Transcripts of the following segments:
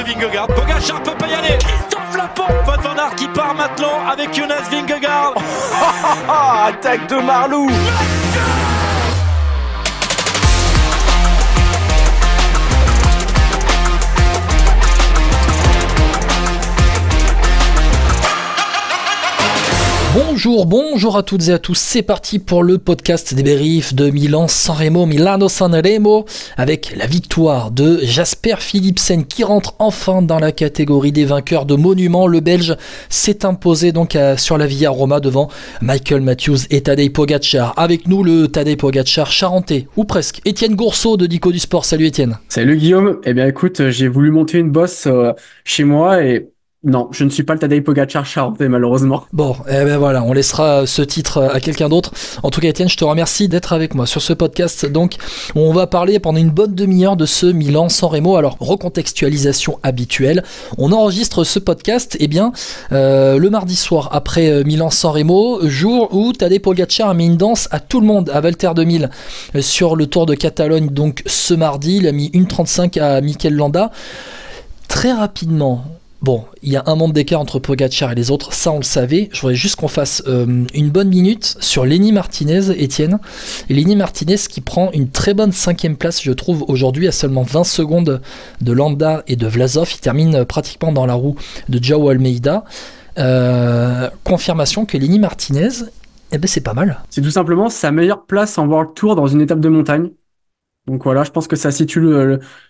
de Vingegaard. Pogacar peut pas y aller. Christophe Laporte. Wout van Aert qui part maintenant avec Jonas Vingegaard. Attaque de Marlou. Bonjour à toutes et à tous, c'est parti pour le podcast des débriefs de Milan-San Remo, Milano-San Remo, avec la victoire de Jasper Philipsen qui rentre enfin dans la catégorie des vainqueurs de monuments. Le Belge s'est imposé donc sur la Via Roma devant Michael Matthews et Tadej Pogacar. Avec nous le Tadej Pogacar charentais, ou presque, Étienne Gourceau de Dico du Sport. Salut Étienne. Salut Guillaume, eh bien écoute, j'ai voulu monter une bosse chez moi et... Non, je ne suis pas le Tadej Pogacar charentais malheureusement. Bon, eh ben voilà, on laissera ce titre à quelqu'un d'autre. En tout cas, Étienne, je te remercie d'être avec moi sur ce podcast. Donc, on va parler pendant une bonne demi-heure de ce Milan-San Remo. Alors, recontextualisation habituelle. On enregistre ce podcast, le mardi soir après Milan-San Remo, jour où Tadej Pogacar a mis une danse à tout le monde, à Valter 2000, sur le Tour de Catalogne. Donc, ce mardi, il a mis 1,35 à Mikel Landa. Très rapidement. Bon, il y a un monde d'écart entre Pogacar et les autres, ça on le savait. Je voudrais juste qu'on fasse une bonne minute sur Lenny Martinez, Étienne. Et Lenny Martinez qui prend une très bonne 5e place, je trouve, aujourd'hui, à seulement 20 secondes de Landa et de Vlasov. Il termine pratiquement dans la roue de Joao Almeida. Confirmation que Lenny Martinez, c'est pas mal. C'est tout simplement sa meilleure place en World Tour dans une étape de montagne. Donc voilà, je pense que ça situe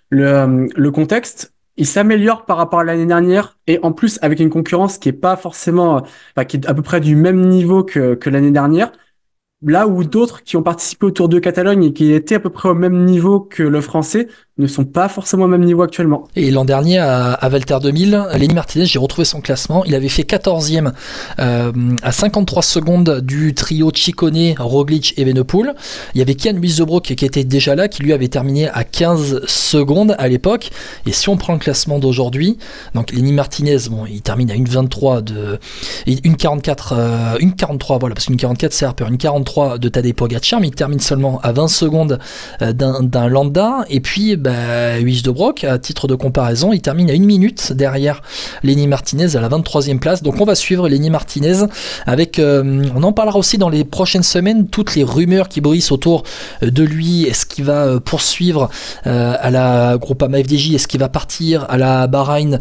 le contexte. Il s'améliore par rapport à l'année dernière et en plus avec une concurrence qui est pas forcément, qui est à peu près du même niveau que l'année dernière. Là où d'autres qui ont participé au Tour de Catalogne et qui étaient à peu près au même niveau que le français ne sont pas forcément au même niveau actuellement. Et l'an dernier à Valter 2000, Lenny Martinez, j'ai retrouvé son classement, il avait fait 14e à 53 secondes du trio Ciccone, Roglic et Evenepoel. Il y avait Kian Wieselbroek qui était déjà là, qui lui avait terminé à 15 secondes à l'époque. Et si on prend le classement d'aujourd'hui, donc Lenny Martinez, bon, il termine à 1,23 1,43, voilà, parce qu'une 44 c'est Harper, une 43 de Tadej Pogacar, mais il termine seulement à 20 secondes d'un Landa. Et puis Wieselbroek, à titre de comparaison, il termine à 1 minute derrière Lenny Martinez à la 23e place. Donc on va suivre Lenny Martinez avec, on en parlera aussi dans les prochaines semaines, toutes les rumeurs qui bruissent autour de lui. Est-ce qu'il va poursuivre à la Groupama FDJ? Est-ce qu'il va partir à la Bahreïn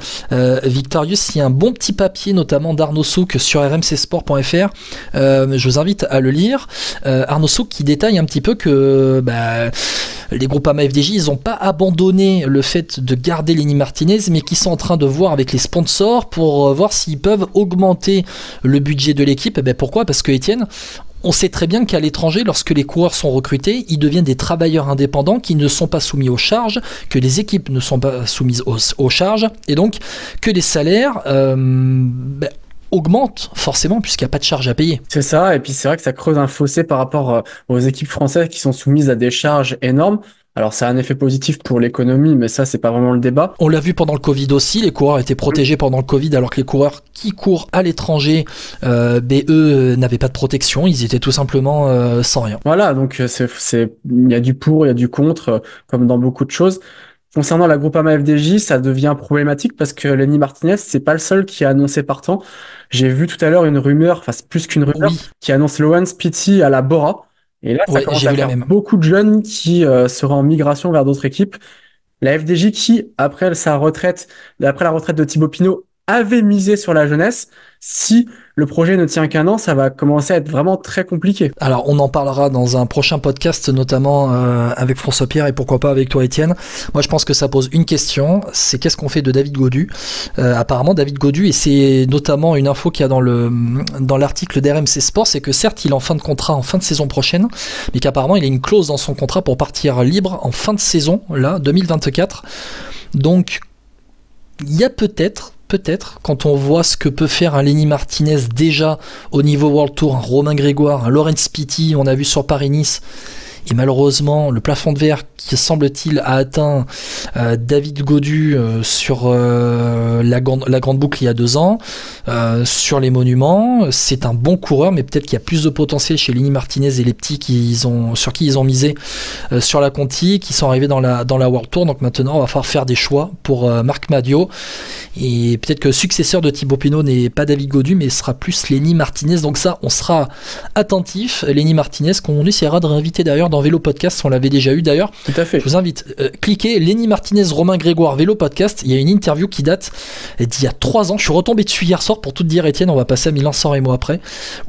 Victorious? Il y a un bon petit papier notamment d'Arnaud Souk sur rmcsport.fr, je vous invite à le lire. Arnaud Souk qui détaille un petit peu que les Groupama FDJ, ils n'ont pas abandonné le fait de garder Lenny Martinez, mais qui sont en train de voir avec les sponsors pour voir s'ils peuvent augmenter le budget de l'équipe. Pourquoi? Parce que Étienne, on sait très bien qu'à l'étranger, lorsque les coureurs sont recrutés, ils deviennent des travailleurs indépendants qui ne sont pas soumis aux charges, que les équipes ne sont pas soumises aux charges, et donc que les salaires augmente forcément puisqu'il n'y a pas de charge à payer. C'est ça, et puis c'est vrai que ça creuse un fossé par rapport aux équipes françaises qui sont soumises à des charges énormes. Alors ça a un effet positif pour l'économie, mais ça c'est pas vraiment le débat. On l'a vu pendant le Covid aussi, les coureurs étaient protégés pendant le Covid, alors que les coureurs qui courent à l'étranger, eux n'avaient pas de protection, ils étaient tout simplement sans rien. Voilà, donc il y a du pour, il y a du contre, comme dans beaucoup de choses. Concernant la Groupama FDJ, ça devient problématique parce que Lenny Martinez, c'est pas le seul qui a annoncé partant. J'ai vu tout à l'heure une rumeur, enfin c'est plus qu'une rumeur, qui annonce Lohan Spiti à la Bora. Et là, ça commence à faire beaucoup de jeunes qui seront en migration vers d'autres équipes. La FDJ qui, après la retraite de Thibaut Pinot, avait misé sur la jeunesse. Si le projet ne tient qu'un an, ça va commencer à être vraiment très compliqué. Alors, on en parlera dans un prochain podcast, notamment avec François Pierre et pourquoi pas avec toi, Étienne. Moi, je pense que ça pose une question, c'est qu'est-ce qu'on fait de David Gaudu? Apparemment, David Gaudu, et c'est notamment une info qu'il y a dans l'article d'RMC Sport, c'est que certes, il est en fin de contrat en fin de saison prochaine, mais qu'apparemment, il a une clause dans son contrat pour partir libre en fin de saison, là, 2024. Donc, il y a peut-être, quand on voit ce que peut faire un Lenny Martinez déjà au niveau World Tour, un Romain Grégoire, un Laurent Spiti, on a vu sur Paris-Nice, et malheureusement le plafond de verre qui semble-t-il a atteint David Gaudu sur la grande boucle il y a 2 ans, sur les monuments. C'est un bon coureur, mais peut-être qu'il y a plus de potentiel chez Lenny Martinez et les petits sur qui ils ont misé sur la Conti, qui sont arrivés dans la World Tour. Donc maintenant, on va falloir faire des choix pour Marc Madio. Et peut-être que le successeur de Thibaut Pinot n'est pas David Gaudu, mais sera plus Lenny Martinez. Donc ça, on sera attentif. Lenny Martinez, qu'on essaiera de réinviter d'ailleurs dans Vélo Podcast, on l'avait déjà eu d'ailleurs. Tout à fait. Je vous invite, cliquez Lenny Martinez, Romain Grégoire, Vélo Podcast. Il y a une interview qui date d'il y a 3 ans. Je suis retombé dessus hier soir pour tout te dire, Étienne. On va passer à Milan-San Remo après,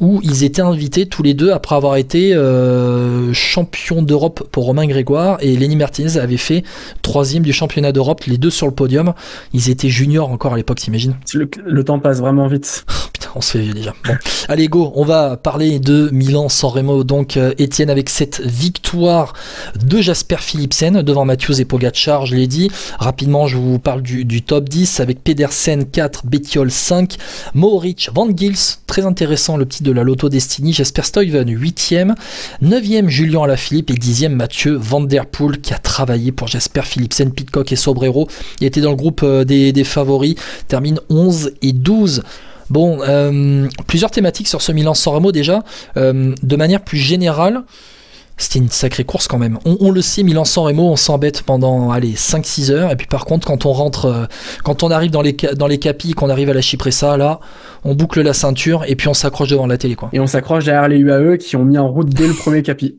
où ils étaient invités tous les deux après avoir été champion d'Europe pour Romain Grégoire, et Lenny Martinez avait fait 3e du championnat d'Europe, les deux sur le podium. Ils étaient juniors encore à l'époque, t'imagines? Le temps passe vraiment vite. Oh, putain, on se fait vieux déjà. Bon. Allez, go, on va parler de Milan-San Remo. Donc, Étienne, avec cette victoire de Jasper Philipsen devant Matthews et Pogačar, je l'ai dit. Rapidement, je vous parle du top 10 avec Pedersen 4, Bettiol 5, Mohoric, Van Gils, très intéressant le petit de la Lotto Destiny, Jasper Stuyven 8e, 9e Julien Alaphilippe et 10e Mathieu Van Der Poel, qui a travaillé pour Jasper Philipsen, Pidcock et Sobrero. Il était dans le groupe des favoris, termine 11 et 12. Bon, plusieurs thématiques sur ce Milan-San Remo déjà. De manière plus générale, c'était une sacrée course quand même. On le sait, Milan-San Remo, on s'embête pendant 5-6 heures. Et puis par contre, quand on rentre, quand on arrive dans les capis, qu'on arrive à la Cipressa, là, on boucle la ceinture et puis on s'accroche devant la télé, quoi. Et on s'accroche derrière les UAE qui ont mis en route dès le premier capi.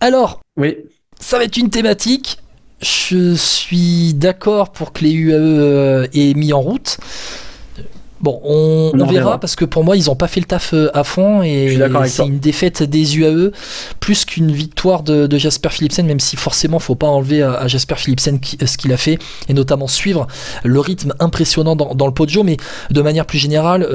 Alors, oui, ça va être une thématique. Je suis d'accord pour que les UAE aient mis en route. Bon, on verra, parce que pour moi, ils n'ont pas fait le taf à fond, et c'est une défaite des UAE plus qu'une victoire de Jasper Philipsen, même si forcément, il ne faut pas enlever à Jasper Philipsen ce qu'il a fait, et notamment suivre le rythme impressionnant dans le Poggio. Mais de manière plus générale,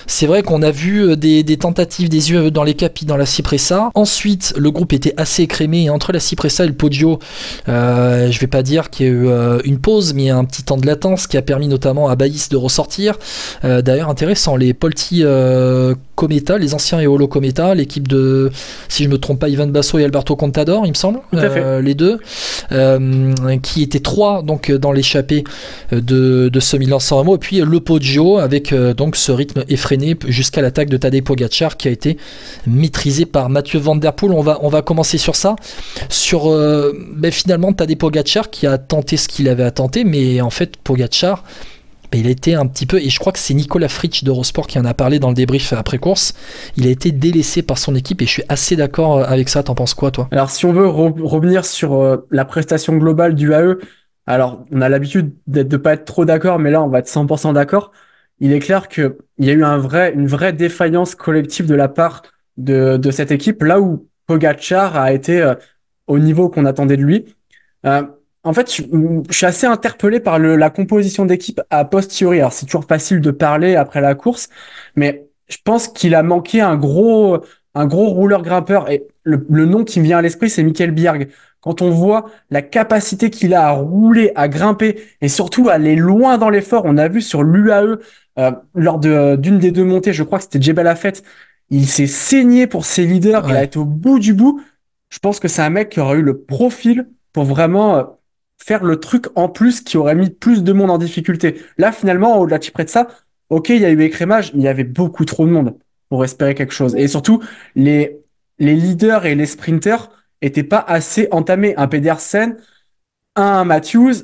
c'est vrai qu'on a vu des tentatives des UAE dans les capis, dans la Cipressa. Ensuite, le groupe était assez écrémé, et entre la Cipressa et le Poggio, je ne vais pas dire qu'il y a eu une pause, mais un petit temps de latence qui a permis notamment à Baïs de ressortir. D'ailleurs intéressant, les Polti Cometa, les anciens Eolo Cometa, l'équipe de, si je me trompe pas, Ivan Basso et Alberto Contador, il me semble, les deux, qui étaient 3 donc dans l'échappée de ce Milan-San Remo, et puis le Poggio avec donc ce rythme effréné jusqu'à l'attaque de Tadej Pogačar qui a été maîtrisé par Mathieu Van Der Poel. On va commencer sur ça, sur finalement Tadej Pogačar qui a tenté ce qu'il avait à tenter, mais en fait Pogačar, il a été un petit peu, et je crois que c'est Nicolas Fritsch d'Eurosport qui en a parlé dans le débrief après course, il a été délaissé par son équipe, et je suis assez d'accord avec ça. T'en penses quoi, toi? Alors si on veut revenir sur la prestation globale du AE, alors on a l'habitude de pas être trop d'accord, mais là on va être 100% d'accord. Il est clair qu'il y a eu une vraie défaillance collective de la part de cette équipe, là où Pogačar a été au niveau qu'on attendait de lui. En fait, je suis assez interpellé par la composition d'équipe a posteriori. Alors, c'est toujours facile de parler après la course, mais je pense qu'il a manqué un gros rouleur grimpeur. Et le nom qui me vient à l'esprit, c'est Michael Bjerg. Quand on voit la capacité qu'il a à rouler, à grimper, et surtout à aller loin dans l'effort, on a vu sur l'UAE, lors d'une des 2 montées, je crois que c'était Jebel Afet, il s'est saigné pour ses leaders, il a été au bout du bout. Je pense que c'est un mec qui aurait eu le profil pour vraiment faire le truc en plus qui aurait mis plus de monde en difficulté. Là, finalement, au-delà de ça, ok, il y a eu écrémage, mais il y avait beaucoup trop de monde pour espérer quelque chose. Et surtout, les leaders et les sprinters étaient pas assez entamés. Un Pedersen, un Matthews,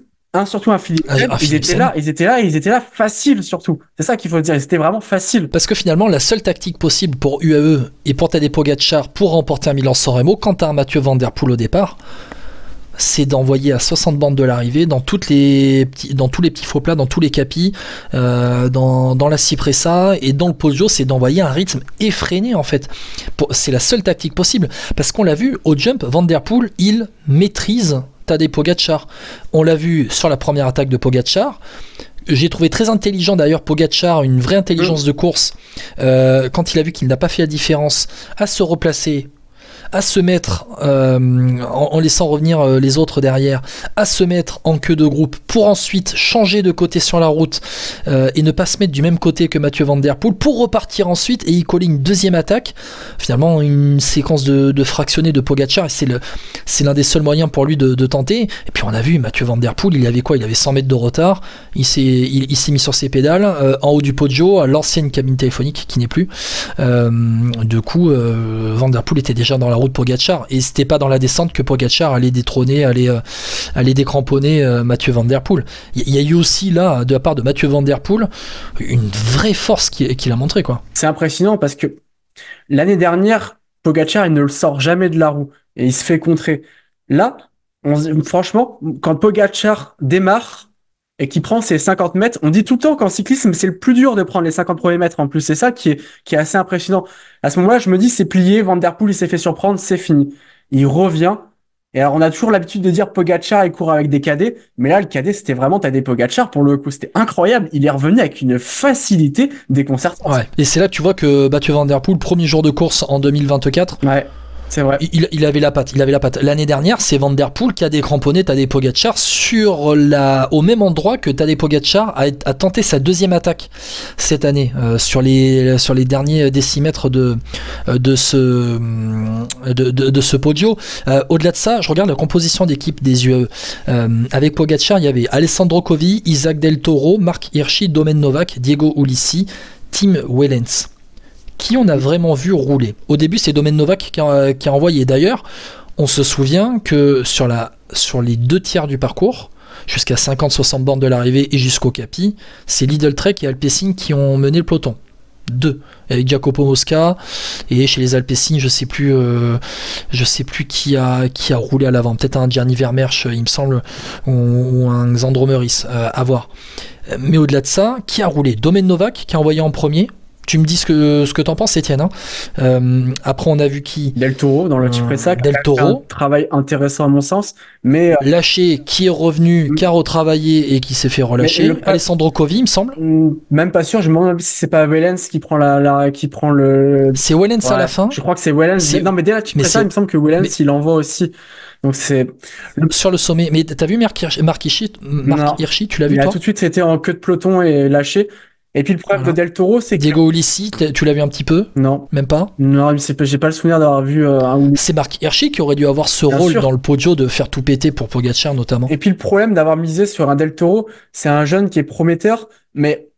surtout un Philipsen, ils étaient là facile surtout. C'est ça qu'il faut dire, ils étaient vraiment faciles. Parce que finalement, la seule tactique possible pour UAE et pour Tadej Pogačar pour remporter un Milan-San Remo, quand t'as un Mathieu Van Der Poel au départ, c'est d'envoyer à 60 bandes de l'arrivée dans tous les petits faux plats, dans tous les capis, dans la Cipressa et dans le Poggio, c'est d'envoyer un rythme effréné en fait. C'est la seule tactique possible, parce qu'on l'a vu au jump, Van Der Poel, il maîtrise Tadej Pogačar. On l'a vu sur la première attaque de Pogačar. J'ai trouvé très intelligent d'ailleurs Pogačar, une vraie intelligence de course, quand il a vu qu'il n'a pas fait la différence, à se replacer, à se mettre, en laissant revenir les autres derrière, à se mettre en queue de groupe pour ensuite changer de côté sur la route et ne pas se mettre du même côté que Mathieu Van Der Poel pour repartir ensuite et y coller une deuxième attaque. Finalement, une séquence de fractionnés de Pogacar, et c'est l'un des seuls moyens pour lui de tenter. Et puis on a vu Mathieu Van Der Poel, il avait quoi? Il avait 100 mètres de retard, il s'est mis sur ses pédales en haut du Poggio, à l'ancienne cabine téléphonique qui n'est plus. Du coup, Van Der Poel était déjà dans la route Pogacar, et c'était pas dans la descente que Pogacar allait détrôner, allait décramponner Mathieu Van Der Poel. Il y a eu aussi là, de la part de Mathieu Van Der Poel, une vraie force qu'il a montré, quoi. C'est impressionnant parce que l'année dernière, Pogacar, il ne le sort jamais de la roue et il se fait contrer. Là, franchement, quand Pogacar démarre et qu'il prend ses 50 mètres, on dit tout le temps qu'en cyclisme, c'est le plus dur de prendre les 50 premiers mètres en plus. C'est ça qui est assez impressionnant. À ce moment-là, je me dis, c'est plié, Van Der Poel, il s'est fait surprendre, c'est fini. Il revient. Et alors, on a toujours l'habitude de dire Pogacar, il court avec des cadets. Mais là, le cadet, c'était vraiment Tadej Pogacar pour le coup. C'était incroyable. Il est revenu avec une facilité déconcertante. Ouais. Et c'est là que tu vois que Mathieu Van Der Poel, premier jour de course en 2024. Ouais. C'est vrai. Il avait la patte. L'année dernière, c'est Van Der Poel qui a décramponné Tadej Pogacar au même endroit que Tadej Pogacar a tenté sa deuxième attaque cette année, sur les derniers décimètres de ce podio. Au-delà de ça, je regarde la composition d'équipe des UAE. Avec Pogacar, il y avait Alessandro Covi, Isaac Del Toro, Marc Hirschi, Domen Novak, Diego Ulissi, Tim Wellens. Qui on a vraiment vu rouler. Au début, c'est Domen Novak qui a envoyé. D'ailleurs, on se souvient que sur les 2 tiers du parcours, jusqu'à 50-60 bornes de l'arrivée et jusqu'au Capi, c'est Lidl Trek et Alpecin qui ont mené le peloton. 2, avec Jacopo Mosca, et chez les Alpecin, je sais plus qui a roulé à l'avant. Peut-être un Gianni Vermeersch, il me semble, ou un Xandro Meurice, à voir. Mais au-delà de ça, qui a roulé? Domen Novak qui a envoyé en premier. Tu me dis ce que t'en penses, Étienne. Après, on a vu qui? Del Toro dans le Cipressa, Del Toro. un travail intéressant à mon sens, mais lâché, qui est revenu, qui a retravaillé et qui s'est fait relâcher. Alessandro Covi, il me semble. Même pas sûr. Je me demande si c'est pas Wellens qui prend qui prend le. C'est Wellens à la fin. Je crois que c'est Wellens. Non, mais dès la Cipressa, il me semble que Wellens il envoie aussi. Donc c'est sur le sommet. Mais t'as vu Marc Hirschi, tu l'as vu toi? Il a tout de suite été en queue de peloton et lâché. Et puis le problème de Del Toro, c'est que Diego Ulissi, tu l'as vu un petit peu? Non. Même pas? Non, j'ai pas le souvenir d'avoir vu un. C'est Marc Hirschi qui aurait dû avoir ce rôle dans le Poggio de faire tout péter pour Pogacar notamment. Et puis le problème d'avoir misé sur un Del Toro, c'est un jeune qui est prometteur, mais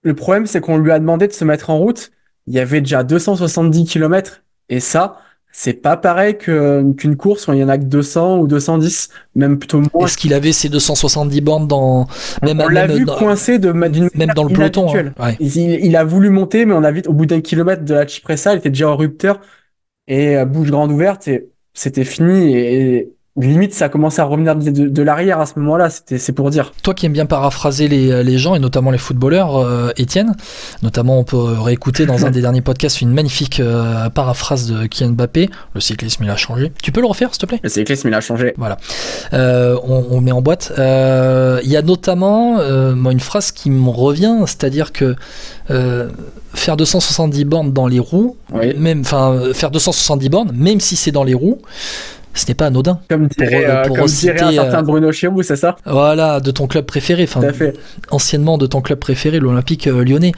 le problème c'est qu'on lui a demandé de se mettre en route. Il y avait déjà 270 km et ça, c'est pas pareil qu'une course où il y en a que 200 ou 210, même plutôt moins. Est-ce qu'il avait ses 270 bornes dans on l'a vu coincé même dans le peloton, hein. Ouais. Il a voulu monter, mais on a vite au bout d'un kilomètre de la Cipressa, il était déjà en rupteur et bouche grande ouverte et c'était fini et limite ça commençait à revenir de l'arrière à ce moment-là, c'est pour dire. Toi qui aimes bien paraphraser les gens et notamment les footballeurs, Étienne, notamment on peut réécouter dans un des derniers podcasts une magnifique paraphrase de Kylian Mbappé, le cyclisme il a changé. Tu peux le refaire s'il te plaît? Le cyclisme il a changé. Voilà. On met en boîte. Il y a notamment moi une phrase qui me revient, c'est-à-dire que faire 270 bornes dans les roues, oui. Faire 270 bornes, même si c'est dans les roues, ce n'est pas anodin. Comme dirait un certain Bruno Chirou, c'est ça? Voilà, de ton club préféré, anciennement de ton club préféré, l'Olympique lyonnais.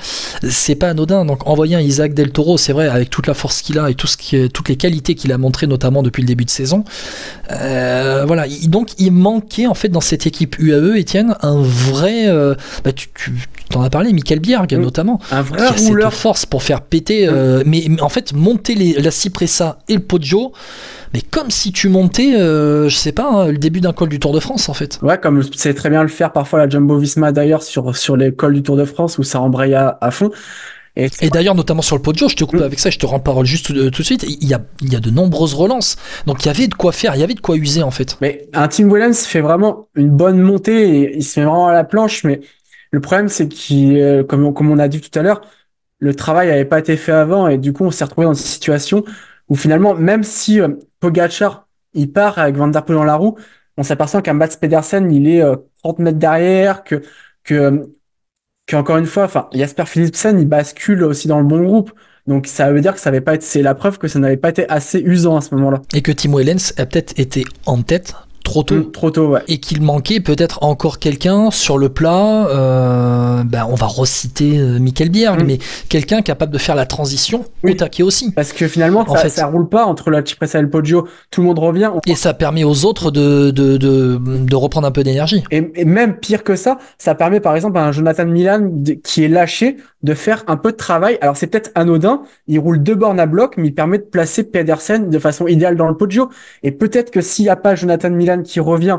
C'est pas anodin. Donc envoyer un Isaac Del Toro, c'est vrai, avec toute la force qu'il a et toutes les qualités qu'il a montrées, notamment depuis le début de saison. Voilà. Donc il manquait en fait dans cette équipe UAE, Étienne, un vrai. Tu t'en as parlé, Michael Bjerg notamment. Un vrai rouleur. Cette force pour faire péter. Mais en fait, monter la Cipressa et le Poggio. Mais comme si tu montais, je sais pas, le début d'un col du Tour de France, en fait. Ouais, comme c'est très bien le faire parfois la Jumbo-Visma d'ailleurs sur les cols du Tour de France où ça embraye à fond. Et d'ailleurs, notamment sur le Poggio, je te coupe avec ça, je te rends la parole juste tout de suite. Il y a de nombreuses relances, donc il y avait de quoi faire, il y avait de quoi user en fait. Mais un Tim Wellens fait vraiment une bonne montée et il se met vraiment à la planche. Mais le problème, c'est comme on a dit tout à l'heure, le travail n'avait pas été fait avant et du coup, on s'est retrouvé dans une situation où finalement, même si Pogacar il part avec Van Der Poel dans la roue, on s'aperçoit qu'un Mats Pedersen il est 30 mètres derrière, que encore une fois, Jasper Philipsen il bascule aussi dans le bon groupe. Donc ça veut dire que c'est la preuve que ça n'avait pas été assez usant à ce moment-là. Et que Timo Ehlens a peut-être été en tête trop tôt. Trop tôt, ouais. Et qu'il manquait peut-être encore quelqu'un sur le plat, on va reciter Michael Bjerg, mais quelqu'un capable de faire la transition au taquet aussi. Parce que finalement, ça roule pas entre la Cipressa et le Poggio, tout le monde revient. Et ça permet aux autres de reprendre un peu d'énergie. Et même pire que ça permet par exemple à un Jonathan Milan qui est lâché de faire un peu de travail. Alors c'est peut-être anodin, il roule 2 bornes à bloc, mais il permet de placer Pedersen de façon idéale dans le Poggio. Et peut-être que s'il n'y a pas Jonathan Milan qui revient,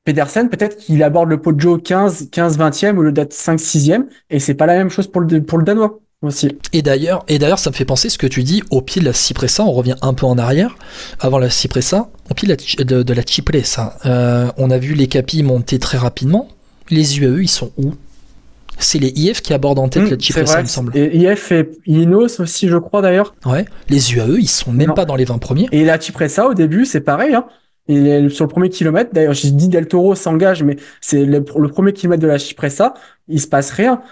Pedersen, peut-être qu'il aborde le Poggio 15-20e au lieu d'être 5-6e. Et c'est pas la même chose pour le Danois aussi. Et d'ailleurs, ça me fait penser ce que tu dis au pied de la Cipressa. On revient un peu en arrière, avant la Cipressa, au pied de la Cipressa. On a vu les capis monter très rapidement. Les UAE, ils sont où? C'est les IF qui abordent en tête la Cipressa, il me semble. Et IF et Ineos aussi, je crois d'ailleurs. Ouais, les UAE, ils sont même pas dans les 20 premiers. Et la Cipressa, au début, c'est pareil, hein. Et sur le premier kilomètre, d'ailleurs, j'ai dit Del Toro s'engage, mais c'est le premier kilomètre de la Cipressa, il se passe rien.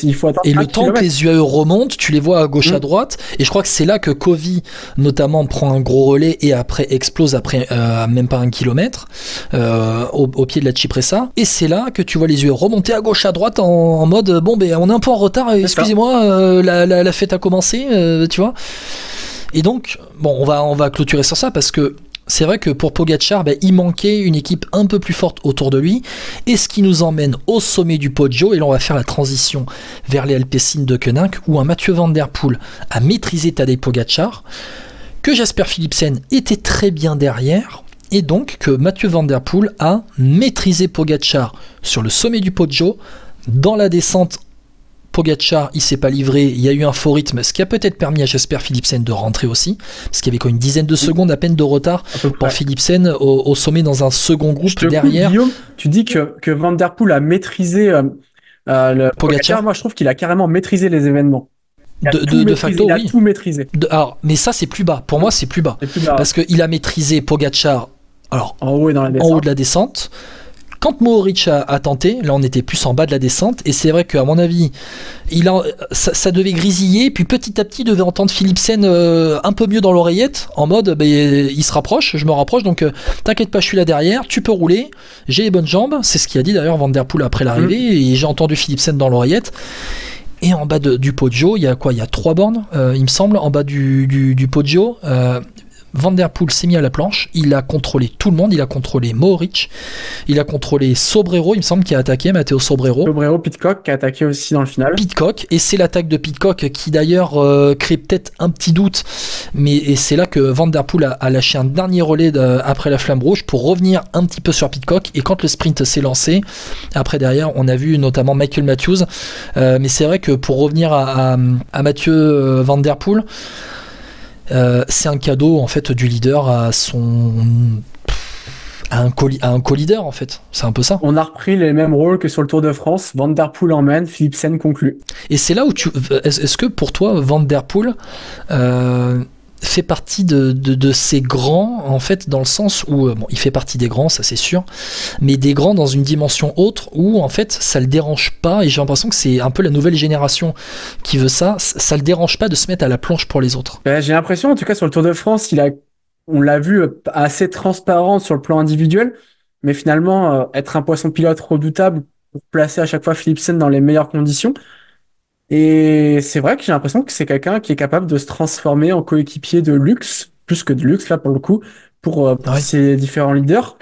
Il faut attendre. Et le temps que les UAE remontent, tu les vois à gauche, à droite. Et je crois que c'est là que Covey, notamment, prend un gros relais et après explose après même pas 1 kilomètre au pied de la Cipressa. Et c'est là que tu vois les UAE remonter à gauche, à droite en mode on est un peu en retard. Excusez-moi, la fête a commencé, tu vois. Et donc, on va clôturer sur ça parce que c'est vrai que pour Pogačar, il manquait une équipe un peu plus forte autour de lui, et ce qui nous emmène au sommet du Poggio, et là on va faire la transition vers les Alpecin de Koenig, où un Mathieu Van Der Poel a maîtrisé Tadej Pogačar, que Jasper Philipsen était très bien derrière, et donc que Mathieu Van Der Poel a maîtrisé Pogačar sur le sommet du Poggio, dans la descente. Pogačar, il s'est pas livré, il y a eu un faux rythme, ce qui a peut-être permis à Jasper Philipsen de rentrer aussi, parce qu'il y avait quoi, une dizaine de secondes à peine de retard pour Philipsen au sommet dans un second groupe derrière. Guillaume, tu dis que Van Der Poel a maîtrisé le Pogačar. Moi, je trouve qu'il a carrément maîtrisé les événements. De facto, il a tout maîtrisé. Mais ça, c'est plus bas. Pour moi, c'est plus bas. Parce qu'il a maîtrisé Pogačar en haut de la descente. Quand Mohoric a tenté, là on était plus en bas de la descente, et c'est vrai qu'à mon avis, ça devait grisiller, puis petit à petit, il devait entendre Philipsen un peu mieux dans l'oreillette, en mode, il se rapproche, je me rapproche, donc t'inquiète pas, je suis là derrière, tu peux rouler, j'ai les bonnes jambes, c'est ce qu'il a dit d'ailleurs Van Der Poel après l'arrivée, et j'ai entendu Philipsen dans l'oreillette. Et en bas du Poggio, il y a quoi? Il y a 3 bornes, il me semble, en bas du Poggio. Van Der Poel s'est mis à la planche, il a contrôlé tout le monde, il a contrôlé Mohoric, il a contrôlé Sobrero, il me semble, qui a attaqué, Matteo Sobrero. Pidcock qui a attaqué aussi dans le final. Pidcock, et c'est l'attaque de Pidcock qui d'ailleurs crée peut-être un petit doute, et c'est là que Van Der Poel a lâché un dernier relais après la flamme rouge pour revenir un petit peu sur Pidcock, et quand le sprint s'est lancé, après derrière on a vu notamment Michael Matthews, mais c'est vrai que pour revenir à Mathieu Van Der Poel, c'est un cadeau en fait du leader à un co-leader en fait, c'est un peu ça. On a repris les mêmes rôles que sur le Tour de France, Van Der Poel emmène, Philipsen conclut. Et c'est là où est-ce que pour toi Van Der Poel fait partie de ces grands en fait, dans le sens où il fait partie des grands, ça c'est sûr, mais des grands dans une dimension autre où en fait ça le dérange pas, et j'ai l'impression que c'est un peu la nouvelle génération qui veut ça le dérange pas de se mettre à la planche pour les autres. J'ai l'impression, en tout cas sur le Tour de France, on l'a vu assez transparent sur le plan individuel, mais finalement être un poisson pilote redoutable pour placer à chaque fois Philipsen dans les meilleures conditions. Et c'est vrai que j'ai l'impression que c'est quelqu'un qui est capable de se transformer en coéquipier de luxe, plus que de luxe là pour le coup, pour ses différents leaders.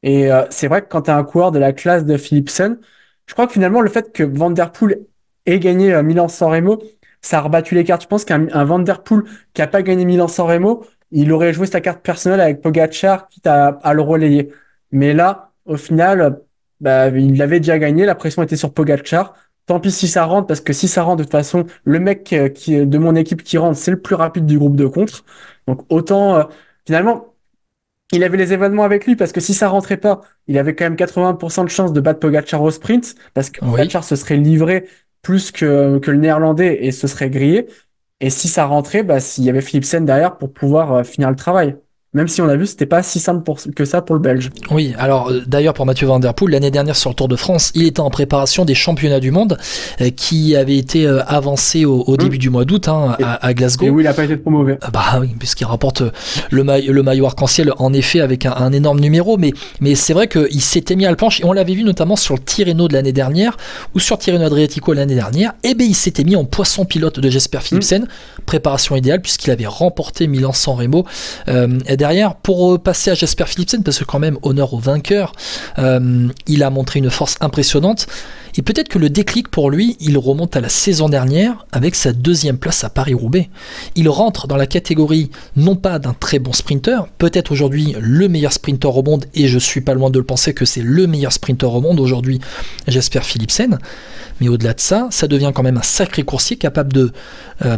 Et c'est vrai que quand tu as un coureur de la classe de Philipsen, je crois que finalement le fait que Van Der Poel ait gagné Milan-San Remo, ça a rebattu les cartes. Je pense qu'un Van Der Poel qui a pas gagné Milan-San Remo, il aurait joué sa carte personnelle avec Pogačar quitte à le relayer. Mais là, au final, il l'avait déjà gagné, la pression était sur Pogačar. Tant pis si ça rentre, parce que si ça rentre, de toute façon, le mec qui est de mon équipe qui rentre, c'est le plus rapide du groupe de contre. Donc autant, finalement, il avait les événements avec lui, parce que si ça rentrait pas, il avait quand même 80% de chances de battre Pogačar au sprint, parce que Pogačar se serait livré plus que le néerlandais et se serait grillé. Et si ça rentrait, s'il y avait Philipsen derrière pour pouvoir finir le travail. même si on a vu c'était pas si simple que ça pour le Belge. Oui, alors d'ailleurs pour Mathieu Van Der Poel, l'année dernière sur le Tour de France, il était en préparation des championnats du monde qui avaient été avancés au début du mois d'août à Glasgow. Et oui, il a pas été trop mauvais. Bah oui, puisqu'il rapporte le maillot arc-en-ciel en effet avec un énorme numéro, mais c'est vrai qu'il s'était mis à la planche et on l'avait vu notamment sur le Tirreno de l'année dernière ou sur Tirreno Adriatico l'année dernière. Et bien il s'était mis en poisson pilote de Jesper Philipsen, préparation idéale puisqu'il avait remporté Milan-San Remo. Derrière, pour passer à Jesper Philipsen, parce que quand même honneur au vainqueur, il a montré une force impressionnante. Et peut-être que le déclic pour lui, il remonte à la saison dernière avec sa 2e place à Paris-Roubaix. Il rentre dans la catégorie non pas d'un très bon sprinter, peut-être aujourd'hui le meilleur sprinter au monde, et je suis pas loin de le penser que c'est le meilleur sprinter au monde aujourd'hui, Jesper Philipsen. Mais au-delà de ça, ça devient quand même un sacré coursier capable de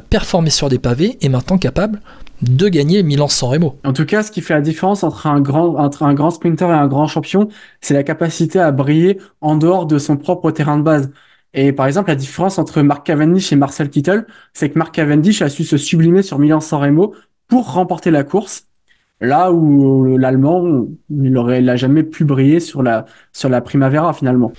performer sur des pavés et maintenant capable de gagner Milan-San Remo. En tout cas, ce qui fait la différence entre un grand sprinter et un grand champion, c'est la capacité à briller en dehors de son propre terrain de base. Et par exemple, la différence entre Mark Cavendish et Marcel Kittel, c'est que Mark Cavendish a su se sublimer sur Milan-San Remo pour remporter la course, là où l'Allemand, il a jamais pu briller sur la Primavera finalement.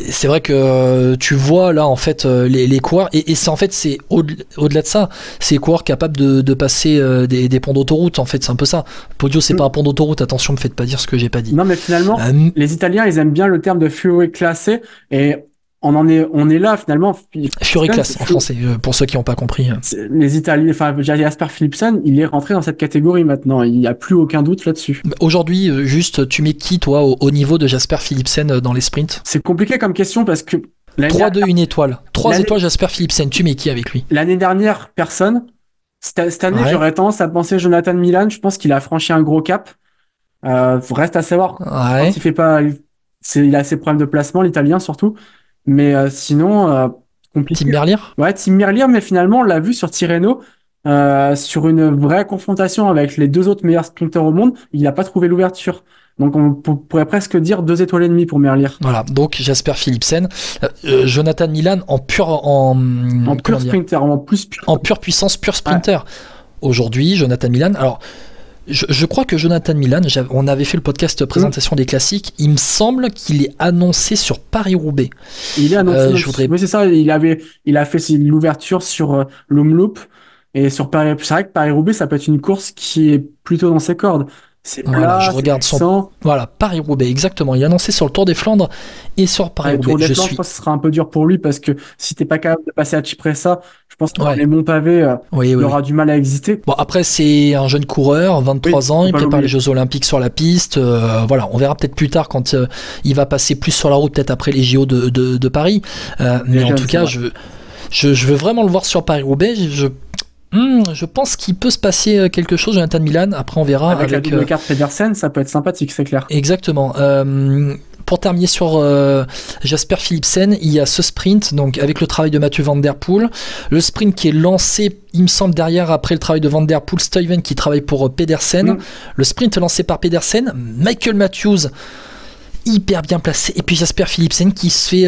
C'est vrai que tu vois là en fait les coureurs et c'est en fait c'est au-delà de ça, c'est les coureurs capables de passer des ponts d'autoroute en fait, c'est un peu ça. Podio c'est pas un pont d'autoroute, attention, me faites pas dire ce que j'ai pas dit. Non mais finalement les Italiens ils aiment bien le terme de fuori classé et on est là finalement. Fuori classe en français pour ceux qui n'ont pas compris. Les Italiens, enfin Jesper Philipsen, il est rentré dans cette catégorie maintenant, il n'y a plus aucun doute là-dessus. Aujourd'hui, juste tu mets qui toi au niveau de Jesper Philipsen dans les sprints? C'est compliqué comme question parce que 3-2 1 étoile. 3 étoiles Jesper Philipsen, tu mets qui avec lui? L'année dernière, personne. Cette année, j'aurais tendance à penser Jonathan Milan, je pense qu'il a franchi un gros cap. Reste à savoir quand il fait pas, il a ses problèmes de placement, l'Italien surtout. Mais sinon, compliqué. Tim Merlier? Ouais, Tim Merlier, mais finalement, on l'a vu sur Tirreno, sur une vraie confrontation avec les 2 autres meilleurs sprinters au monde, il n'a pas trouvé l'ouverture. Donc on pourrait presque dire 2 étoiles et demie pour Merlier. Voilà, donc Jesper Philipsen, Jonathan Milan en pur sprinter, en pure puissance, pur sprinter. Ouais. Aujourd'hui, Jonathan Milan, alors je crois que Jonathan Milan, on avait fait le podcast présentation des classiques, il me semble qu'il est annoncé sur Paris-Roubaix. Il est annoncé, oui c'est ça, il a fait l'ouverture sur l'Omloop et sur Paris. C'est vrai que Paris-Roubaix ça peut être une course qui est plutôt dans ses cordes. C'est plat, je regarde Paris-Roubaix, exactement. Il est annoncé sur le Tour des Flandres et sur Paris-Roubaix. Je pense que ce sera un peu dur pour lui parce que si t'es pas capable de passer à Cipressa, je pense que dans les monts pavés, il aura du mal à exister. Bon, après, c'est un jeune coureur, 23 ans, il prépare les Jeux Olympiques sur la piste. Voilà, on verra peut-être plus tard quand il va passer plus sur la route, peut-être après les JO de Paris. Mais en tout cas, je veux vraiment le voir sur Paris-Roubaix. Je pense qu'il peut se passer quelque chose, Jonathan Milan. Après, on verra. Avec la double carte Pedersen, ça peut être sympathique, c'est clair. Exactement. Pour terminer sur Jesper Philipsen, il y a ce sprint, donc avec le travail de Mathieu Van Der Poel. Le sprint qui est lancé, il me semble, derrière, après le travail de Van Der Poel, Stuyven qui travaille pour Pedersen. Le sprint lancé par Pedersen, Michael Matthews hyper bien placé, et puis Jesper Philipsen qui se fait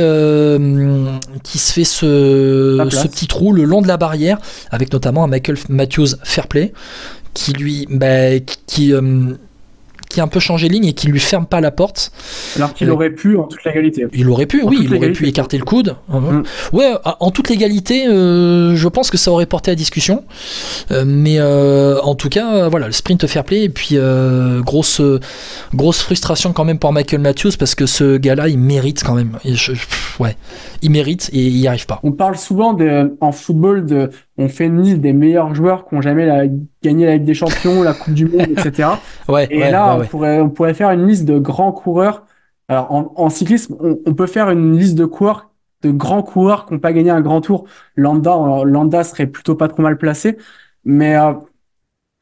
ce petit trou le long de la barrière, avec notamment un Michael Matthews Fairplay qui lui qui a un peu changé de ligne et qui lui ferme pas la porte. Alors qu'il aurait pu en toute légalité. Il aurait pu, il aurait pu écarter le coude. Ouais, en toute légalité, je pense que ça aurait porté à discussion. Mais en tout cas, voilà, le sprint fair play et puis grosse frustration quand même pour Michael Matthews parce que ce gars-là, il mérite quand même. Il mérite et il y arrive pas. On parle souvent en football on fait une liste des meilleurs joueurs qui n'ont jamais gagné la Ligue des Champions, la Coupe du Monde, etc. On pourrait faire une liste de grands coureurs. Alors, en cyclisme, on peut faire une liste de grands coureurs qui n'ont pas gagné un grand tour. Landa serait plutôt pas trop mal placé. Mais je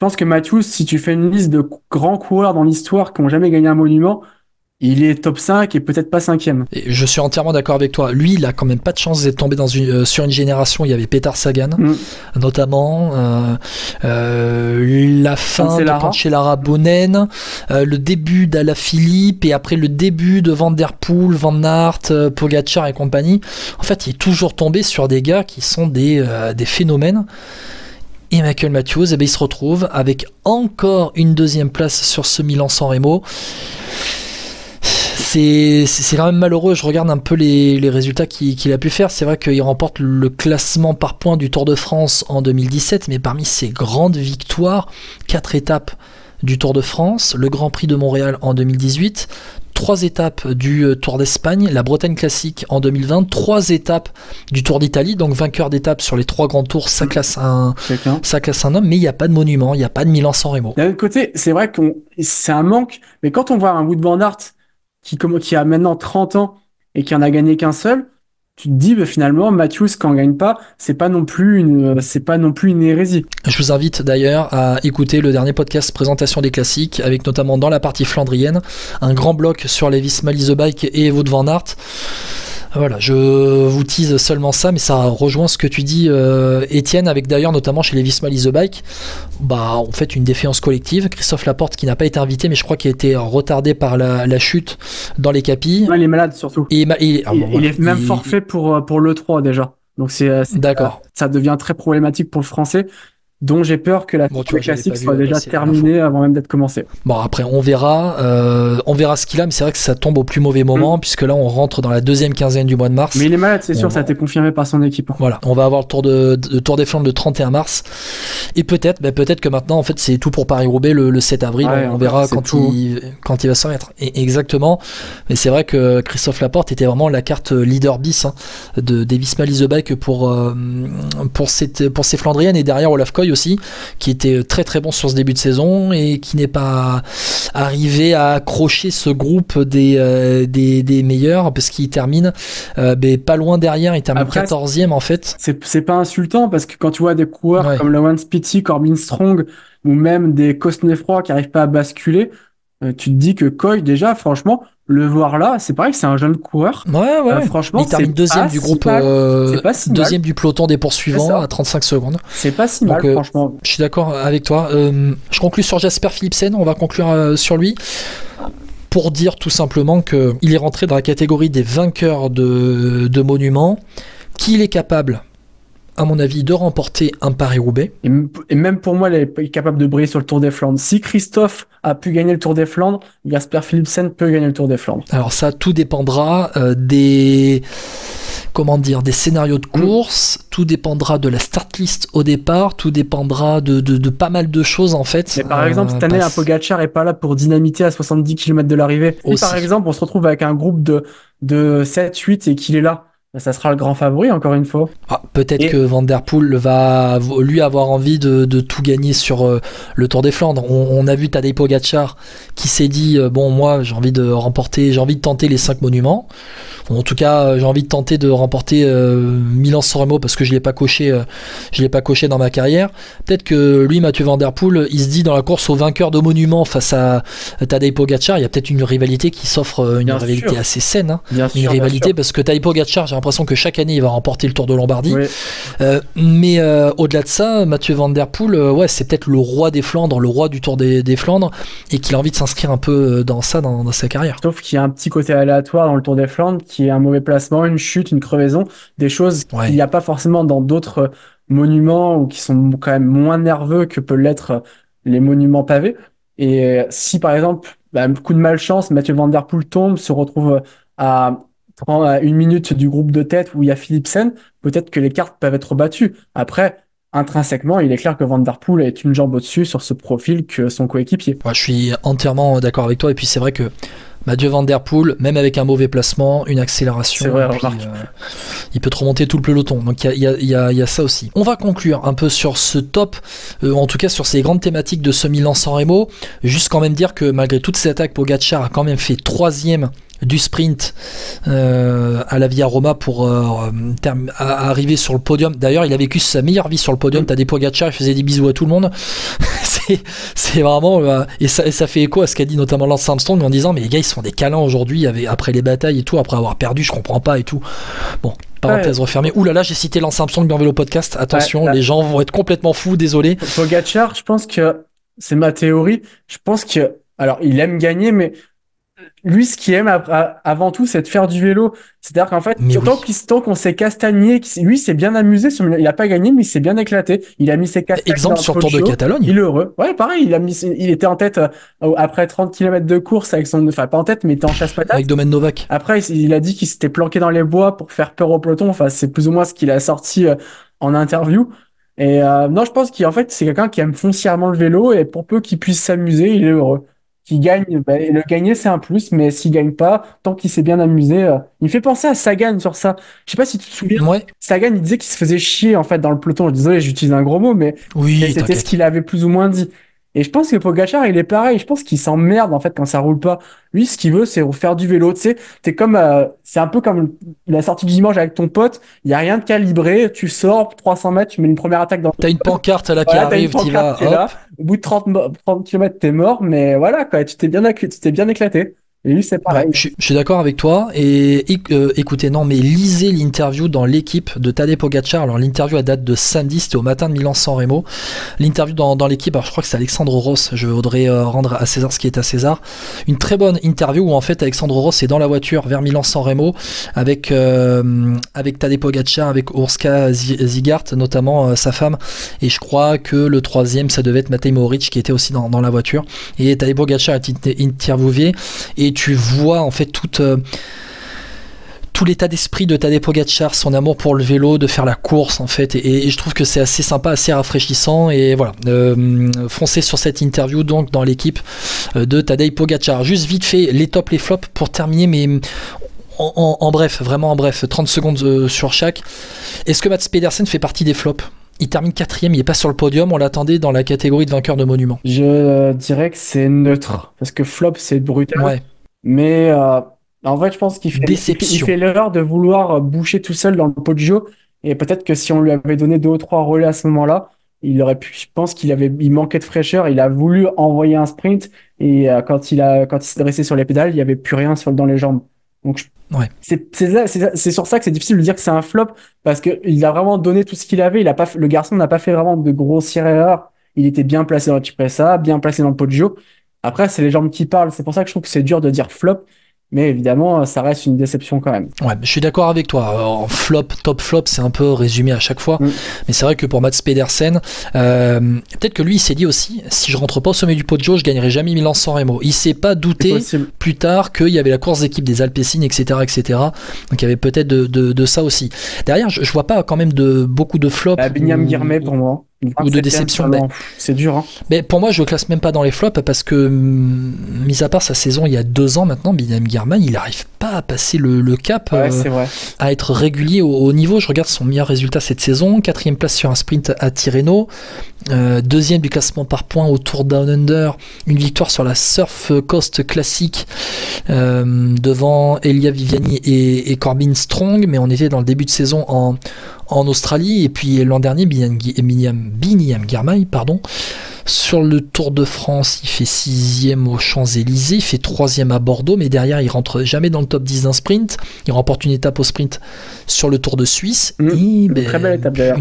pense que Matthews, si tu fais une liste de grands coureurs dans l'histoire qui n'ont jamais gagné un monument, il est top 5 et peut-être pas 5e. Et je suis entièrement d'accord avec toi. Lui, il a quand même pas de chance d'être tombé sur une génération. Il y avait Petar Sagan, notamment. La fin de Cancellara Bonen, le début d'Alaphilippe et après le début de Van Der Poel, Van Aert, Pogacar et compagnie. En fait, il est toujours tombé sur des gars qui sont des phénomènes. Et Michael Matthews, eh ben, il se retrouve avec encore une deuxième place sur ce Milan-San Remo. C'est quand même malheureux. Je regarde un peu les résultats qu'il a pu faire. C'est vrai qu'il remporte le classement par points du Tour de France en 2017, mais parmi ses grandes victoires, 4 étapes du Tour de France, le Grand Prix de Montréal en 2018, 3 étapes du Tour d'Espagne, la Bretagne Classique en 2020, 3 étapes du Tour d'Italie, donc vainqueur d'étapes sur les 3 grands tours, ça classe un homme, mais il n'y a pas de monument, il n'y a pas de Milan-San Remo. D'un autre côté, c'est vrai que c'est un manque, mais quand on voit un Wout van Aert qui a maintenant 30 ans et qui en a gagné qu'un seul, tu te dis finalement Matthews quand on gagne pas, c'est pas non plus une hérésie. Je vous invite d'ailleurs à écouter le dernier podcast présentation des classiques, avec notamment dans la partie flandrienne un grand bloc sur les Visma Lease the Bike et Wout van Aert. Voilà, je vous tease seulement ça, mais ça rejoint ce que tu dis, Étienne, avec d'ailleurs notamment chez les Visma Lease the Bike, on fait une défiance collective. Christophe Laporte, qui n'a pas été invité, mais je crois qu'il a été retardé par la chute dans les capis. Ouais, il est malade surtout. Il est même forfait pour l'E3 déjà. Donc d'accord. Ça devient très problématique pour le français, dont j'ai peur que la classique soit déjà terminée avant même d'être commencée. Bon, après on verra ce qu'il a, mais c'est vrai que ça tombe au plus mauvais moment, puisque là on rentre dans la deuxième quinzaine du mois de mars. Mais il est malade, c'est sûr, ça a été confirmé par son équipe. Voilà, on va avoir le Tour des Flandres le 31 mars, et peut-être que maintenant en fait c'est tout pour Paris-Roubaix le 7 avril, on verra quand il va s'en mettre. Et exactement, mais c'est vrai que Christophe Laporte était vraiment la carte leader bis de Visma Lease the Bike pour ces Flandriennes, et derrière Olaf Koy aussi, qui était très très bon sur ce début de saison et qui n'est pas arrivé à accrocher ce groupe des meilleurs, parce qu'il termine pas loin derrière, il termine 14e en fait. C'est pas insultant, parce que quand tu vois des coureurs comme Laurent Spitty, Corbin Strong ou même des Cosnefroy qui n'arrivent pas à basculer, tu te dis que Koy, déjà franchement, le voir là, c'est pareil, c'est un jeune coureur. Ouais. Franchement, il termine deuxième du groupe, deuxième du peloton des poursuivants à 35 secondes. C'est pas si mal, franchement. Je suis d'accord avec toi. Je conclue sur Jasper Philipsen, on va conclure sur lui. Pour dire tout simplement qu'il est rentré dans la catégorie des vainqueurs de monuments, qu'il est capable, à mon avis, de remporter un Paris-Roubaix. Et même pour moi, il est capable de briller sur le Tour des Flandres. Si Christophe a pu gagner le Tour des Flandres, Jasper Philipsen peut gagner le Tour des Flandres. Alors ça, tout dépendra des scénarios de course, tout dépendra de la start list au départ, tout dépendra de pas mal de choses en fait. Mais par exemple, cette année, un Pogacar est pas là pour dynamiter à 70 km de l'arrivée. Si par exemple, on se retrouve avec un groupe de 7-8 et qu'il est là, ça sera le grand favori, encore une fois. Peut-être que Van Der Poel va lui avoir envie de tout gagner sur le Tour des Flandres. On a vu Tadej Pogacar qui s'est dit moi j'ai envie de tenter les 5 monuments. En tout cas, j'ai envie de tenter de remporter Milan-San Remo, parce que je l'ai pas coché dans ma carrière. Peut-être que lui, Mathieu Van Der Poel, il se dit dans la course au vainqueur de monuments face à Tadej Pogacar, il y a peut-être une rivalité qui s'offre, une rivalité assez saine, parce que Tadej Pogacar, j'ai l'impression que chaque année il va remporter le Tour de Lombardie. Oui. Mais au-delà de ça, Mathieu Van Der Poel, c'est peut-être le roi des Flandres, le roi du Tour des Flandres, et qu'il a envie de s'inscrire un peu dans ça, dans sa carrière. Sauf qu'il y a un petit côté aléatoire dans le Tour des Flandres, qui est un mauvais placement, une chute, une crevaison, des choses qu'il n'y a pas forcément dans d'autres monuments, ou qui sont quand même moins nerveux que peuvent l'être les monuments pavés. Et si par exemple, coup de malchance, Mathieu Van Der Poel tombe, se retrouve à 1 minute du groupe de tête où il y a Philipsen, peut-être que les cartes peuvent être battues. Après, intrinsèquement, il est clair que Van Der Poel est une jambe au-dessus sur ce profil que son coéquipier. Je suis entièrement d'accord avec toi, et puis c'est vrai que Mathieu Van Der Poel, même avec un mauvais placement, une accélération, c'est vrai, il peut te remonter tout le peloton. Donc il y a ça aussi. On va conclure un peu sur ce top, en tout cas sur ces grandes thématiques de ce Milan-San Remo. Juste quand même dire que malgré toutes ces attaques, Pogacar a quand même fait 3e du sprint à la Via Roma pour arriver sur le podium. D'ailleurs, il a vécu sa meilleure vie sur le podium. Tadej Pogacar, il faisait des bisous à tout le monde. c'est vraiment et ça fait écho à ce qu'a dit notamment Lance Armstrong, en disant mais les gars ils se font des câlins aujourd'hui après les batailles et tout, après avoir perdu, je comprends pas et tout. Bon, parenthèse refermée. Ouh là là, j'ai cité Lance Armstrong dans Vélo Podcast. Attention, les gens vont être complètement fous, désolé. Pogacar, je pense que c'est ma théorie. Je pense que, alors il aime gagner, mais lui, ce qu'il aime avant tout, c'est de faire du vélo. C'est-à-dire qu'en fait, Mais oui. tant qu'on s'est castagné, lui, il s'est bien amusé. Il a pas gagné, mais il s'est bien éclaté. Il a mis ses castagnes dans Exemple le sur le Tour de Poggio. Catalogne. Il est heureux. Ouais, pareil, il était en tête après 30 km de course enfin, pas en tête, mais il était en chasse-patate. Avec Domen Novak. Après, il a dit qu'il s'était planqué dans les bois pour faire peur au peloton. Enfin, c'est plus ou moins ce qu'il a sorti en interview. Et non, je pense qu'en fait, c'est quelqu'un qui aime foncièrement le vélo et pour peu qu'il puisse s'amuser, il est heureux. Qu'il gagne, le gagner, c'est un plus, mais s'il gagne pas, tant qu'il s'est bien amusé, il me fait penser à Sagan sur ça. Je sais pas si tu te souviens, Ouais. Sagan, il disait qu'il se faisait chier en fait dans le peloton. Désolé, j'utilise un gros mot, mais Oui, c'était ce t'inquiète. qu'il avait plus ou moins dit. Et je pense que Pogacar, il est pareil. Je pense qu'il s'emmerde en fait quand ça roule pas. Lui, ce qu'il veut, c'est faire du vélo. Tu sais, c'est un peu comme la sortie du dimanche avec ton pote. Il y a rien de calibré. Tu sors 300 mètres, tu mets une première attaque dans T'as une pancarte là qui voilà, t'as une arrive, t'y vas, pancarte qui est hop. là. Au bout de 30 km, t'es mort. Mais voilà, quoi. Tu t'es bien éclaté. Et lui, c'est Ouais, pareil. je suis d'accord avec toi. Et écoutez, non, mais lisez l'interview dans l'équipe de Tadej Pogacar. Alors, l'interview à date de samedi, c'était au matin de Milan-San Remo. L'interview dans l'équipe, alors je crois que c'est Alexandre Ross. Je voudrais rendre à César ce qui est à César. Une très bonne interview où en fait Alexandre Ross est dans la voiture vers Milan-San Remo avec Tadej Pogacar, avec Urska Zigart, notamment sa femme. Et je crois que le troisième, ça devait être Matej Mohoric qui était aussi dans la voiture. Et Tadej Pogacar est interviewé. Et tu vois en fait tout l'état d'esprit de Tadej Pogacar, son amour pour le vélo, de faire la course en fait, et je trouve que c'est assez sympa, assez rafraîchissant, et voilà, foncez sur cette interview donc dans l'équipe de Tadej Pogacar. Juste vite fait, les tops, les flops pour terminer, mais en bref, vraiment en bref, 30 secondes sur chaque. Est-ce que Mats Pedersen fait partie des flops? Il termine quatrième, il est pas sur le podium, on l'attendait dans la catégorie de vainqueur de monument. Je dirais que c'est neutre. Parce que flop, c'est brutal. Ouais, Mais en fait, je pense il déception. fait l'erreur de vouloir boucher tout seul dans le Poggio. Et peut-être que si on lui avait donné 2 ou 3 relais à ce moment-là, il aurait pu. Je pense il manquait de fraîcheur. Il a voulu envoyer un sprint et quand il s'est dressé sur les pédales, il n'y avait plus rien dans les jambes. Donc Ouais. c'est sur ça que c'est difficile de dire que c'est un flop parce que il a vraiment donné tout ce qu'il avait. Il a pas, le garçon n'a pas fait vraiment de grossières erreurs. Il était bien placé dans le Cipressa, bien placé dans le Poggio. Après, c'est les jambes qui parlent. C'est pour ça que je trouve que c'est dur de dire flop. Mais évidemment, ça reste une déception quand même. Ouais, je suis d'accord avec toi. Alors, flop, top flop, c'est un peu résumé à chaque fois. Mm. Mais c'est vrai que pour Mats Pedersen, peut-être que lui, il s'est dit aussi, si je rentre pas au sommet du Poggio, je gagnerai jamais Milan-San Remo. Il s'est pas C'est douté possible. plus tard qu'il y avait la course d'équipe des Alpecin, etc., etc. Donc il y avait peut-être de ça aussi. Derrière, je vois pas quand même beaucoup de flops Binyam Guirmet pour moi. ou de 27e, déception. vraiment, c'est dur, hein. Mais pour moi, je le classe même pas dans les flops parce que, mis à part sa saison il y a 2 ans maintenant, Binyam Girmay, il arrive pas à passer le cap, Ouais, c'est vrai. à être régulier au niveau. Je regarde son meilleur résultat cette saison, 4ème place sur un sprint à Tirreno, 2ème du classement par points au Tour Down Under, une victoire sur la Surf Coast Classic devant Elia Viviani et Corbin Strong, mais on était dans le début de saison en Australie, et puis l'an dernier Binyam Girmay, pardon, sur le Tour de France il fait 6ème aux Champs-Élysées, il fait 3ème à Bordeaux, mais derrière il rentre jamais dans le top 10 d'un sprint. Il remporte une étape au sprint sur le Tour de Suisse, et Très belle étape d'ailleurs.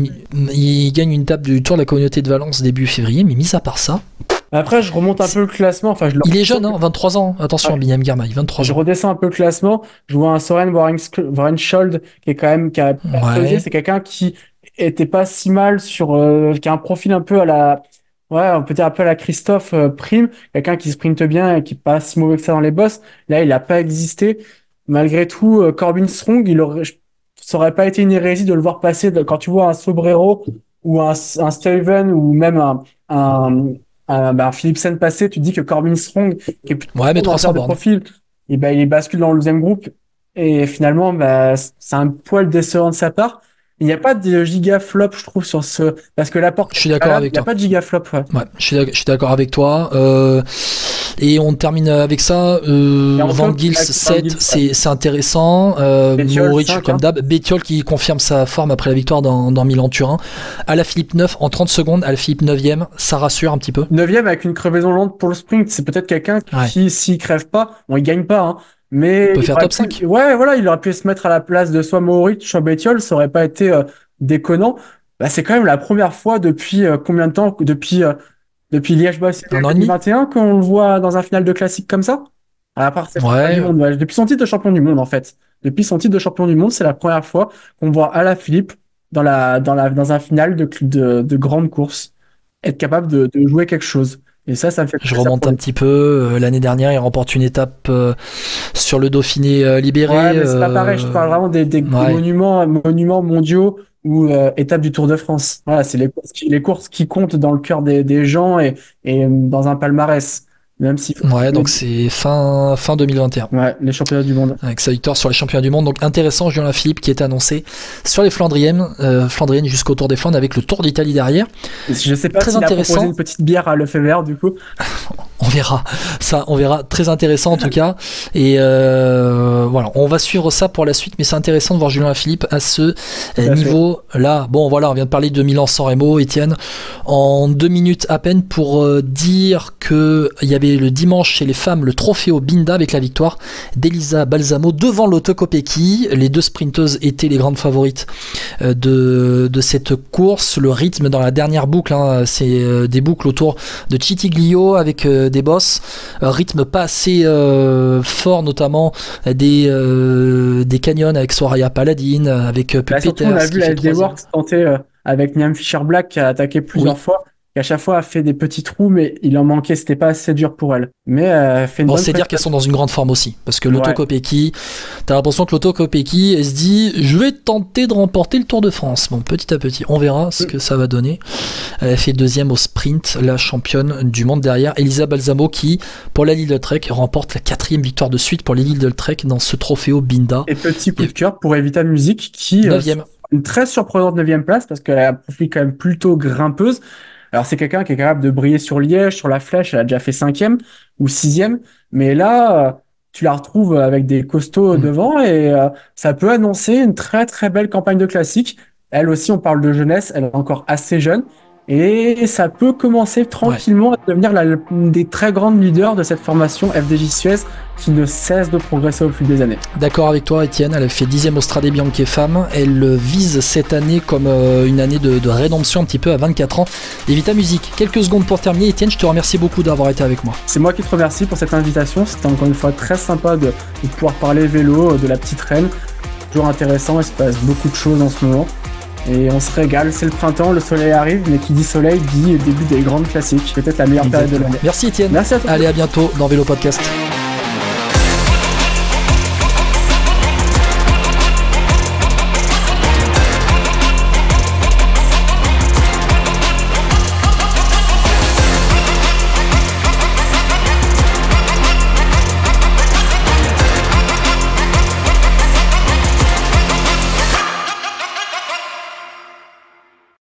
il gagne une étape du Tour de la Communauté de Valence début février, mais mis à part ça, Après, je remonte un peu le classement. Enfin, il est jeune, hein, 23 ans, attention, Ouais. Binyam Girmay, 23 Je ans. redescends un peu le classement. Je vois un Soren Warenschold qui est quand même qui a Ouais. c'est quelqu'un qui était pas si mal qui a un profil un peu on peut dire un peu à la Christophe Prime, quelqu'un qui sprinte bien et qui est pas si mauvais que ça dans les bosses. Là, il a pas existé. Malgré tout, Corbin Strong, ça aurait pas été une hérésie de le voir passer quand tu vois un Sobrero ou un Steven ou même un, un Philipsen passer, tu te dis que Corbin Strong, qui est plutôt Ouais, mais dans 300 de bornes. profil, et ben, il bascule dans le deuxième groupe. Et finalement, bah, c'est un poil décevant de sa part. Il n'y a pas de giga flop, je trouve, parce que la porte, Je suis d'accord avec il n'y a toi. pas de giga flop, ouais. Ouais, je suis d'accord avec toi. Et on termine avec ça. Et en Van top, Gils avec Van 7, Gils, c'est intéressant. Bettiol, Mohoric 5, comme hein. d'hab. Bettiol qui confirme sa forme après la victoire dans Milan-Turin. Alaphilippe 9 en 30 secondes. Alaphilippe 9ème, ça rassure un petit peu. 9e avec une crevaison lente pour le sprint. C'est peut-être quelqu'un Ouais. qui, s'il crève pas, bon, il gagne pas, hein, mais Il peut faire aurait top 5. Ouais, voilà, il aurait pu se mettre à la place de soit Mohoric, soit Bettiol, ça aurait pas été déconnant. Bah, c'est quand même la première fois depuis combien de temps? Depuis Liège-Bastogne Un an et demi. 2021 qu'on le voit dans un final de classique comme ça? À part ses champions du monde, ouais. Depuis son titre de champion du monde, en fait. Depuis son titre de champion du monde, c'est la première fois qu'on voit Alaphilippe dans un final de grande course être capable de jouer quelque chose. Et ça me fait plaisir. Je remonte un petit peu. L'année dernière, il remporte une étape sur le Dauphiné libéré. Ouais, mais c'est pas pareil. Je parle vraiment des monuments mondiaux ou étapes du Tour de France. Voilà, c'est les courses qui comptent dans le cœur des gens et dans un palmarès. Même si donc c'est fin 2021. Ouais, les championnats du monde. Avec sa victoire sur les championnats du monde. Donc intéressant, Julien Alaphilippe qui est annoncé sur les Flandriennes jusqu'au Tour des Flandres avec le Tour d'Italie derrière. Je sais pas s'il a proposé une petite bière à Lefebvre du coup. On verra. On verra. Très intéressant en tout cas. Et voilà, on va suivre ça pour la suite, mais c'est intéressant de voir Julien Alaphilippe à ce niveau-là. Bon voilà, on vient de parler de Milan San Remo, Étienne, en 2 minutes à peine pour dire que il y avait le dimanche chez les femmes le Trofeo Binda avec la victoire d'Elisa Balsamo devant Lotte Kopecky. Les 2 sprinteuses étaient les grandes favorites de cette course. Le rythme dans la dernière boucle, c'est des boucles autour de Citiglio avec des bosses, rythme pas assez fort, notamment des canyons avec Soraya Paladin, avec Peters. On a vu la FD Works tenter avec Niam Fischer-Black qui a attaqué plusieurs fois. À chaque fois a fait des petits trous, mais il en manquait, c'était pas assez dur pour elle. Mais fait une bonne c'est dire qu'elles sont dans une grande forme aussi, parce que Lotte Kopecky, t'as l'impression que Lotte Kopecky, elle se dit, je vais tenter de remporter le Tour de France. Bon, petit à petit, on verra ce que ça va donner. Elle fait 2e au sprint, la championne du monde derrière Elisa Balsamo qui, pour la Lidl-Trek, remporte la 4e victoire de suite pour les Lidl-Trek dans ce Trofeo Binda. Et petit coup de cœur pour Evita Music qui 9e. Une très surprenante 9e place parce qu'elle a un profil quand même plutôt grimpeuse. Alors c'est quelqu'un qui est capable de briller sur Liège, sur la Flèche, elle a déjà fait 5e ou 6e, mais là tu la retrouves avec des costauds devant et ça peut annoncer une très très belle campagne de classique. Elle aussi, on parle de jeunesse, elle est encore assez jeune et ça peut commencer tranquillement à devenir une des très grandes leaders de cette formation FDJ Suez qui ne cesse de progresser au fil des années. D'accord avec toi Étienne, elle a fait 10e au Strade Bianche Femmes, elle vise cette année comme une année de rédemption un petit peu à 24 ans. Evita Music, quelques secondes pour terminer. Étienne, je te remercie beaucoup d'avoir été avec moi. C'est moi qui te remercie pour cette invitation, c'était encore une fois très sympa de pouvoir parler vélo, de la petite reine, toujours intéressant, il se passe beaucoup de choses en ce moment. Et on se régale, c'est le printemps, le soleil arrive, mais qui dit soleil dit début des grandes classiques, peut-être la meilleure période de l'année. Merci Étienne. Merci à toi. Allez, à bientôt dans Vélo Podcast.